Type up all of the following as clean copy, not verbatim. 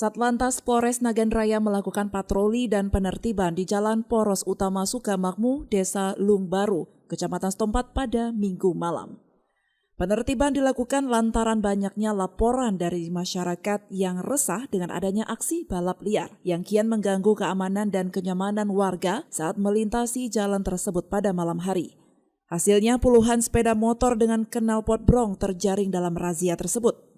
Satlantas Polres Nagan Raya melakukan patroli dan penertiban di Jalan Poros Utama Sukamakmur, Desa Lung Baru, Kecamatan Setempat pada Minggu malam. Penertiban dilakukan lantaran banyaknya laporan dari masyarakat yang resah dengan adanya aksi balap liar yang kian mengganggu keamanan dan kenyamanan warga saat melintasi jalan tersebut pada malam hari. Hasilnya puluhan sepeda motor dengan knalpot brong terjaring dalam razia tersebut.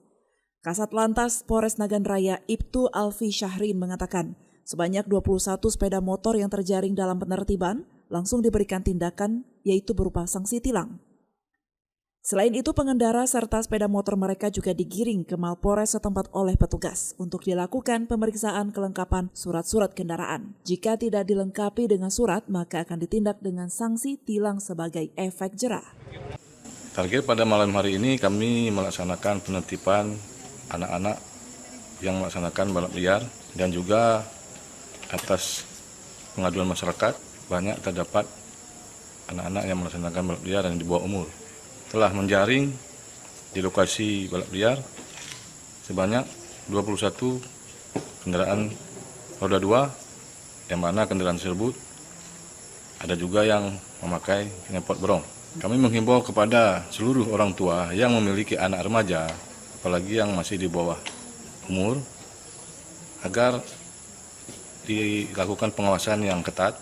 Kasat Lantas Polres Nagan Raya Ibtu Alfi Syahrin mengatakan sebanyak 21 sepeda motor yang terjaring dalam penertiban langsung diberikan tindakan yaitu berupa sanksi tilang. Selain itu pengendara serta sepeda motor mereka juga digiring ke Mapolres setempat oleh petugas untuk dilakukan pemeriksaan kelengkapan surat-surat kendaraan. Jika tidak dilengkapi dengan surat maka akan ditindak dengan sanksi tilang sebagai efek jerah. Target pada malam hari ini kami melaksanakan penertiban anak-anak yang melaksanakan balap liar dan juga atas pengaduan masyarakat banyak terdapat anak-anak yang melaksanakan balap liar dan di bawah umur. Telah menjaring di lokasi balap liar sebanyak 21 kendaraan roda 2 yang mana kendaraan tersebut ada juga yang memakai knalpot brong. Kami menghimbau kepada seluruh orang tua yang memiliki anak remaja apalagi yang masih di bawah umur, agar dilakukan pengawasan yang ketat.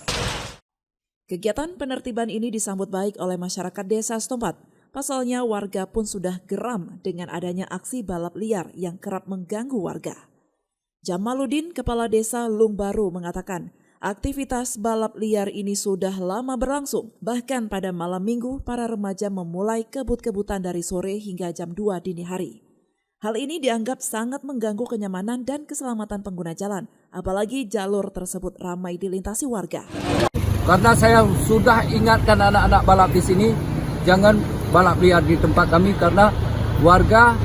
Kegiatan penertiban ini disambut baik oleh masyarakat desa setempat. Pasalnya warga pun sudah geram dengan adanya aksi balap liar yang kerap mengganggu warga. Jamaluddin, Kepala Desa Lung Baru mengatakan, aktivitas balap liar ini sudah lama berlangsung. Bahkan pada malam minggu, para remaja memulai kebut-kebutan dari sore hingga jam 2 dini hari. Hal ini dianggap sangat mengganggu kenyamanan dan keselamatan pengguna jalan, apalagi jalur tersebut ramai dilintasi warga. Karena saya sudah ingatkan anak-anak balap di sini, jangan balap liar di tempat kami karena warga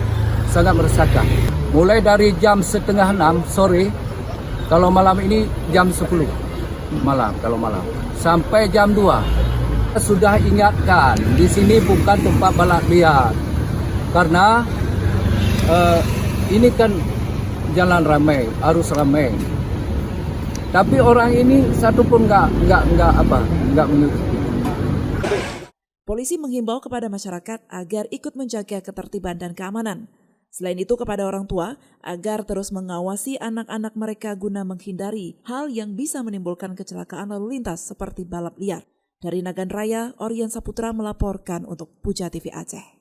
sangat meresahkan. Mulai dari jam 5:30 sore, kalau malam ini jam 10 malam, sampai jam 2. Sudah ingatkan, di sini bukan tempat balap liar. Karena ini kan jalan ramai, arus ramai. Tapi orang ini satu pun nggak mengikuti. Polisi menghimbau kepada masyarakat agar ikut menjaga ketertiban dan keamanan. Selain itu kepada orang tua agar terus mengawasi anak-anak mereka guna menghindari hal yang bisa menimbulkan kecelakaan lalu lintas seperti balap liar. Dari Nagan Raya, Orian Saputra melaporkan untuk Puja TV Aceh.